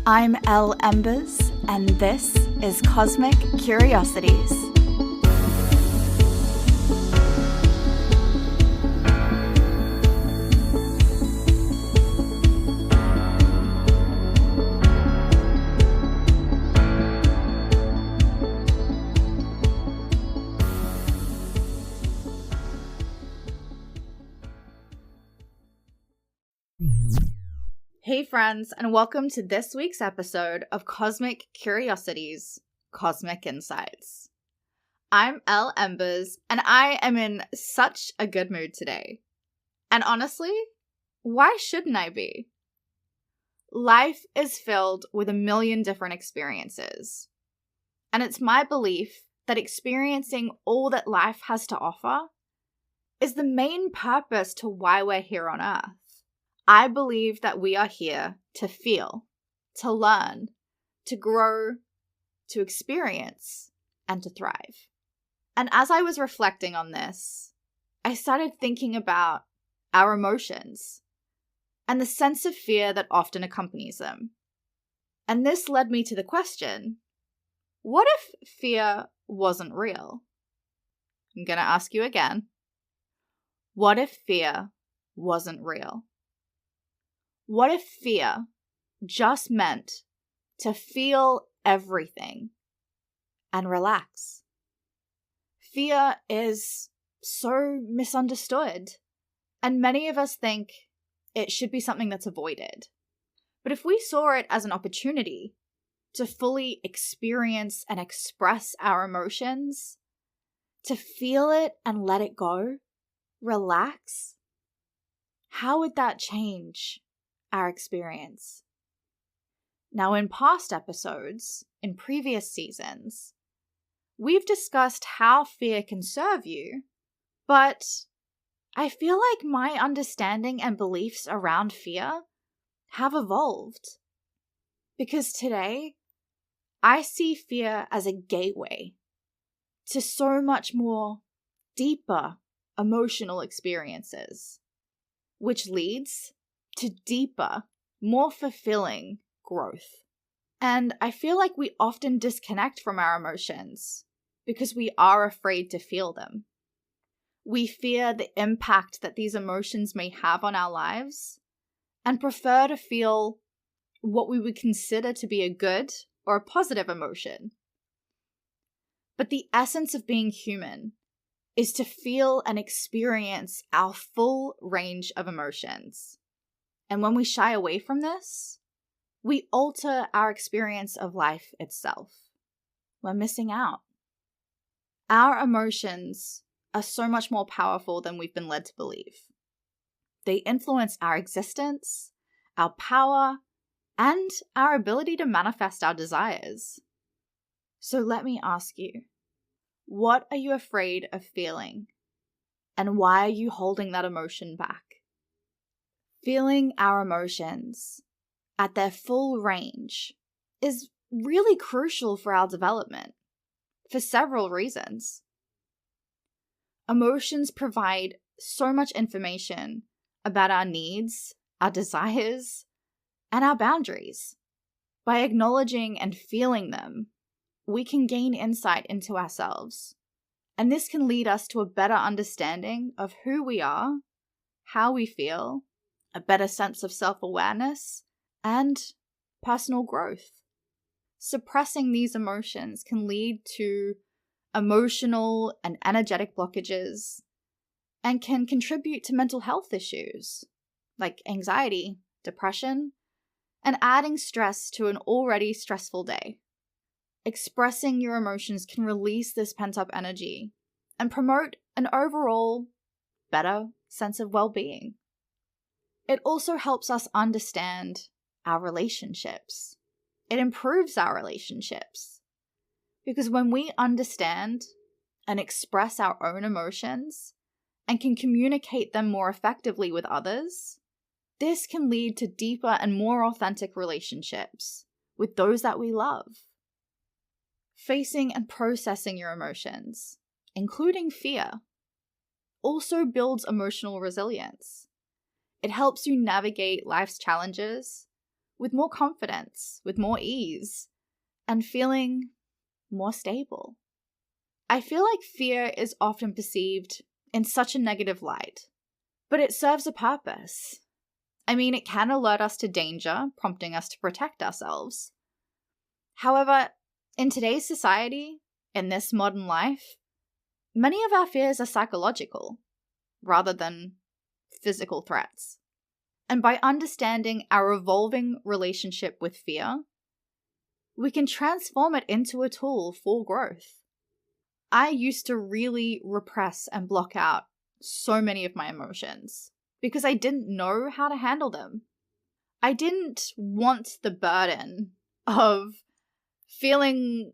I'm Elle Embers, and this is Cosmic Curiosities. Hey friends, and welcome to this week's episode of Cosmic Curiosities, Cosmic Insights. I'm Elle Embers, and I am in such a good mood today. And honestly, why shouldn't I be? Life is filled with a million different experiences. And it's my belief that experiencing all that life has to offer is the main purpose to why we're here on Earth. I believe that we are here to feel, to learn, to grow, to experience, and to thrive. And as I was reflecting on this, I started thinking about our emotions and the sense of fear that often accompanies them. And this led me to the question, what if fear wasn't real? I'm going to ask you again. What if fear wasn't real? What if fear just meant to feel everything and relax? Fear is so misunderstood, and many of us think it should be something that's avoided. But if we saw it as an opportunity to fully experience and express our emotions, to feel it and let it go, relax, how would that change our experience? Now, in past episodes, in previous seasons, we've discussed how fear can serve you, but I feel like my understanding and beliefs around fear have evolved. Because today, I see fear as a gateway to so much more deeper emotional experiences, which leads to deeper, more fulfilling growth. And I feel like we often disconnect from our emotions because we are afraid to feel them. We fear the impact that these emotions may have on our lives and prefer to feel what we would consider to be a good or a positive emotion. But the essence of being human is to feel and experience our full range of emotions. And when we shy away from this, we alter our experience of life itself. We're missing out. Our emotions are so much more powerful than we've been led to believe. They influence our existence, our power, and our ability to manifest our desires. So let me ask you, what are you afraid of feeling? And why are you holding that emotion back? Feeling our emotions at their full range is really crucial for our development for several reasons. Emotions provide so much information about our needs, our desires, and our boundaries. By acknowledging and feeling them, we can gain insight into ourselves, and this can lead us to a better understanding of who we are, how we feel, a better sense of self-awareness, and personal growth. Suppressing these emotions can lead to emotional and energetic blockages and can contribute to mental health issues like anxiety, depression, and adding stress to an already stressful day. Expressing your emotions can release this pent-up energy and promote an overall better sense of well-being. It also helps us understand our relationships. It improves our relationships. Because when we understand and express our own emotions and can communicate them more effectively with others, this can lead to deeper and more authentic relationships with those that we love. Facing and processing your emotions, including fear, also builds emotional resilience. It helps you navigate life's challenges with more confidence, with more ease, and feeling more stable. I feel like fear is often perceived in such a negative light, but it serves a purpose. I mean, it can alert us to danger, prompting us to protect ourselves. However, in today's society, in this modern life, many of our fears are psychological rather than physical threats. And by understanding our evolving relationship with fear, we can transform it into a tool for growth. I used to really repress and block out so many of my emotions because I didn't know how to handle them. I didn't want the burden of feeling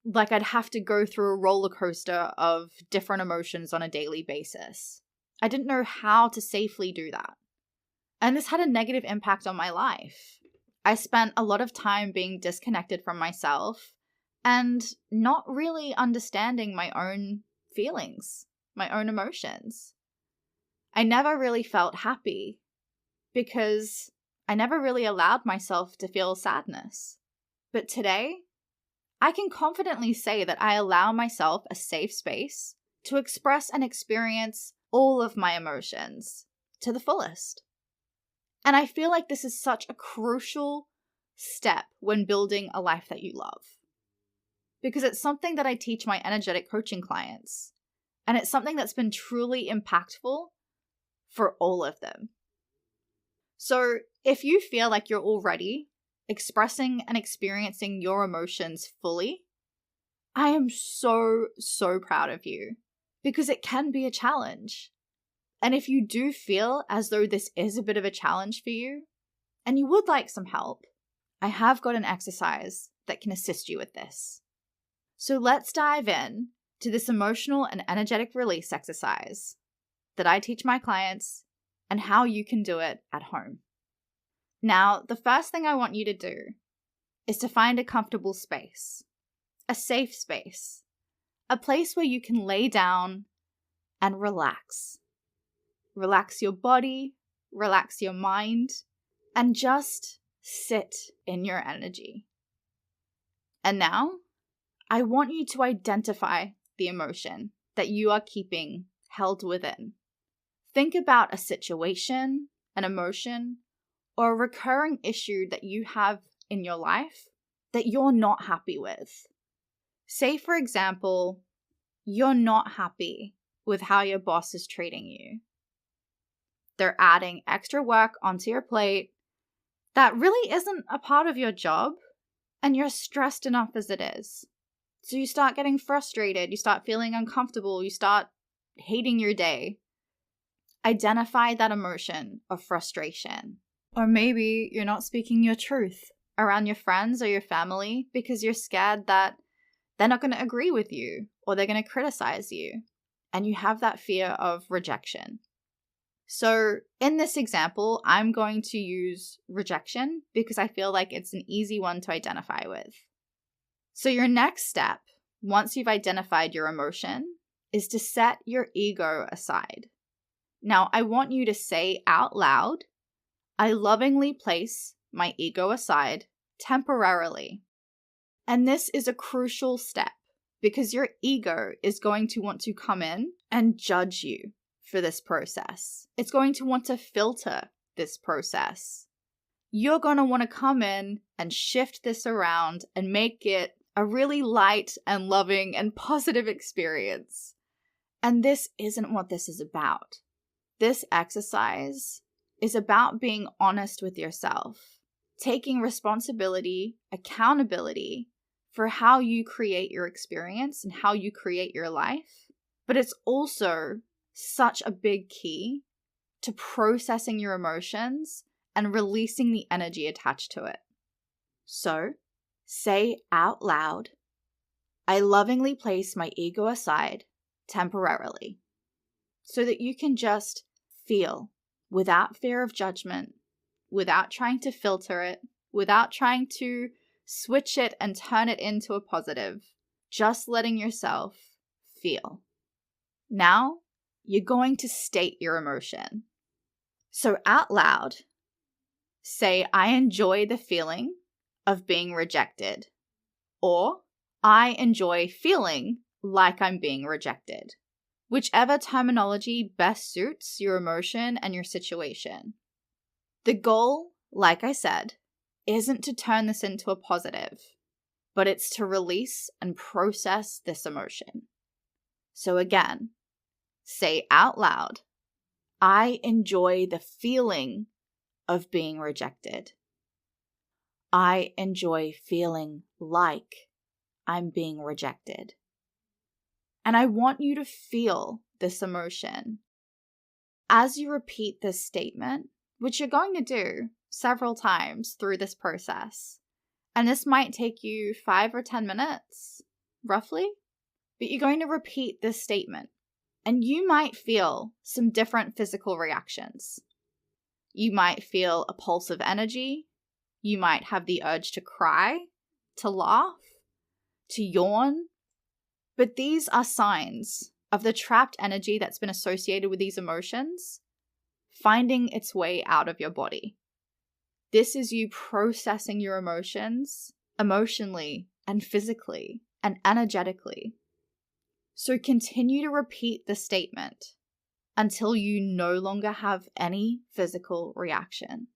like I'd have to go through a roller coaster of different emotions on a daily basis. I didn't know how to safely do that. And this had a negative impact on my life. I spent a lot of time being disconnected from myself and not really understanding my own feelings, my own emotions. I never really felt happy because I never really allowed myself to feel sadness. But today, I can confidently say that I allow myself a safe space to express and experience all of my emotions to the fullest. And I feel like this is such a crucial step when building a life that you love. Because it's something that I teach my energetic coaching clients. And it's something that's been truly impactful for all of them. So if you feel like you're already expressing and experiencing your emotions fully, I am so proud of you. Because it can be a challenge. And if you do feel as though this is a bit of a challenge for you, and you would like some help, I have got an exercise that can assist you with this. So let's dive in to this emotional and energetic release exercise that I teach my clients and how you can do it at home. Now, the first thing I want you to do is to find a comfortable space, a safe space, a place where you can lay down and relax. Relax your body, relax your mind, and just sit in your energy. And now, I want you to identify the emotion that you are keeping held within. Think about a situation, an emotion, or a recurring issue that you have in your life that you're not happy with. Say, for example, you're not happy with how your boss is treating you. They're adding extra work onto your plate that really isn't a part of your job, and you're stressed enough as it is. So you start getting frustrated, you start feeling uncomfortable, you start hating your day. Identify that emotion of frustration. Or maybe you're not speaking your truth around your friends or your family because you're scared that they're not going to agree with you or they're going to criticize you. And you have that fear of rejection. So in this example, I'm going to use rejection because I feel like it's an easy one to identify with. So your next step, once you've identified your emotion, is to set your ego aside. Now, I want you to say out loud, I lovingly place my ego aside temporarily. And this is a crucial step because your ego is going to want to come in and judge you for this process. It's going to want to filter this process. You're going to want to come in and shift this around and make it a really light and loving and positive experience. And this isn't what this is about. This exercise is about being honest with yourself, taking responsibility, accountability for how you create your experience and how you create your life. But it's also such a big key to processing your emotions and releasing the energy attached to it. So, say out loud, I lovingly place my ego aside temporarily, so that you can just feel without fear of judgment, without trying to filter it, without trying to switch it and turn it into a positive, just letting yourself feel. Now, you're going to state your emotion. So out loud, Say, I enjoy the feeling of being rejected, or I enjoy feeling like I'm being rejected. Whichever terminology best suits your emotion and your situation. The goal, like I said, isn't to turn this into a positive, but it's to release and process this emotion. So again, say out loud, I enjoy the feeling of being rejected. I enjoy feeling like I'm being rejected. And I want you to feel this emotion. As you repeat this statement, which you're going to do several times through this process, and this might take you 5 or 10 minutes, roughly, but you're going to repeat this statement, and you might feel some different physical reactions. You might feel a pulse of energy. You might have the urge to cry, to laugh, to yawn. But these are signs of the trapped energy that's been associated with these emotions finding its way out of your body. This is you processing your emotions emotionally and physically and energetically. So continue to repeat the statement until you no longer have any physical reaction.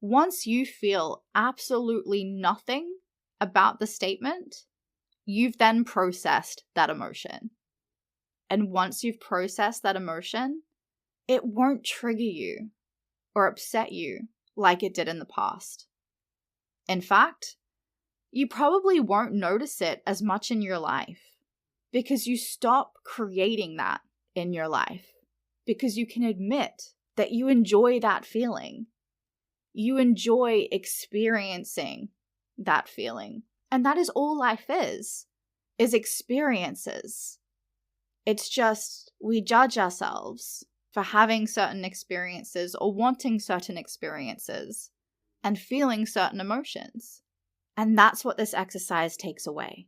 Once you feel absolutely nothing about the statement, you've then processed that emotion. And once you've processed that emotion, it won't trigger you or upset you like it did in the past. In fact, you probably won't notice it as much in your life because you stop creating that in your life, because you can admit that you enjoy that feeling. You enjoy experiencing that feeling. And that is all life is experiences. It's just we judge ourselves for having certain experiences or wanting certain experiences and feeling certain emotions. And that's what this exercise takes away.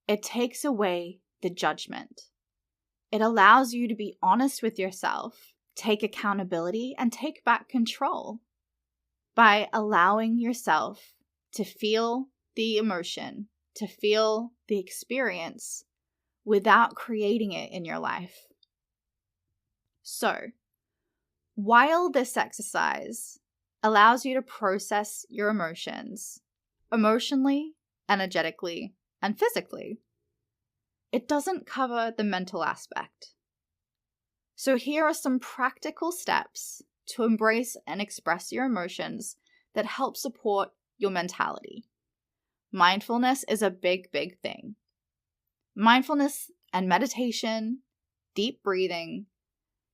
It takes away the judgment. It allows you to be honest with yourself, take accountability, and take back control by allowing yourself to feel the emotion, to feel the experience without creating it in your life. So, while this exercise allows you to process your emotions emotionally, energetically, and physically, it doesn't cover the mental aspect. So here are some practical steps to embrace and express your emotions that help support your mentality. Mindfulness is a big, big thing. Mindfulness and meditation, deep breathing,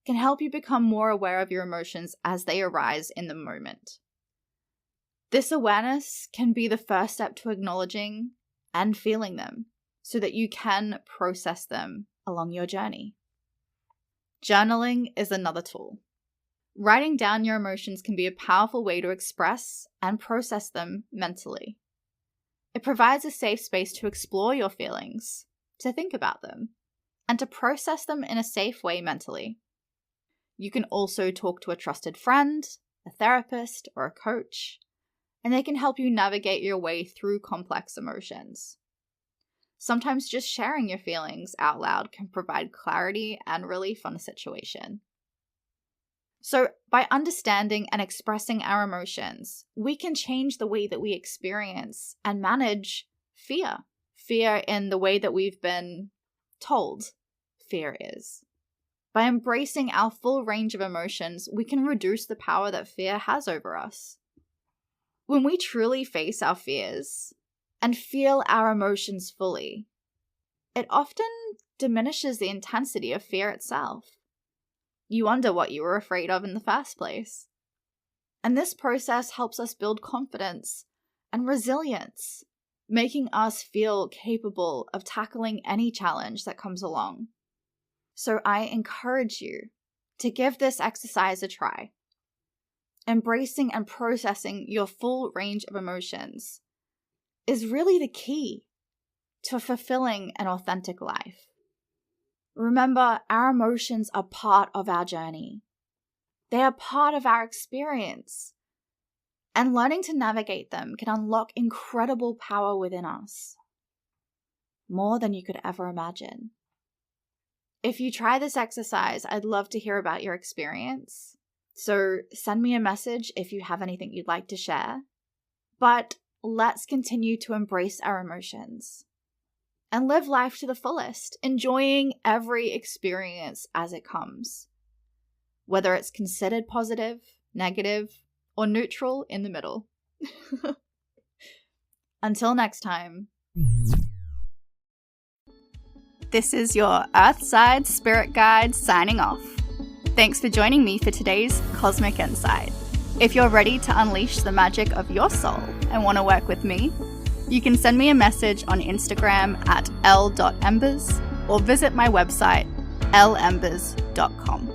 can help you become more aware of your emotions as they arise in the moment. This awareness can be the first step to acknowledging and feeling them so that you can process them along your journey. Journaling is another tool. Writing down your emotions can be a powerful way to express and process them mentally. It provides a safe space to explore your feelings, to think about them, and to process them in a safe way mentally. You can also talk to a trusted friend, a therapist, or a coach, and they can help you navigate your way through complex emotions. Sometimes just sharing your feelings out loud can provide clarity and relief on a situation. So, by understanding and expressing our emotions, we can change the way that we experience and manage fear. Fear in the way that we've been told fear is. By embracing our full range of emotions, we can reduce the power that fear has over us. When we truly face our fears and feel our emotions fully, it often diminishes the intensity of fear itself. You wonder what you were afraid of in the first place. And this process helps us build confidence and resilience, making us feel capable of tackling any challenge that comes along. So I encourage you to give this exercise a try. Embracing and processing your full range of emotions is really the key to a fulfilling and authentic life. Remember, our emotions are part of our journey. They are part of our experience. And learning to navigate them can unlock incredible power within us, more than you could ever imagine. If you try this exercise, I'd love to hear about your experience. So send me a message if you have anything you'd like to share. But let's continue to embrace our emotions and live life to the fullest, enjoying every experience as it comes, whether it's considered positive, negative, or neutral in the middle. Until next time. This is your Earthside Spirit Guide signing off. Thanks for joining me for today's Cosmic Insight. If you're ready to unleash the magic of your soul and want to work with me, you can send me a message on Instagram at l.embers or visit my website lembers.com.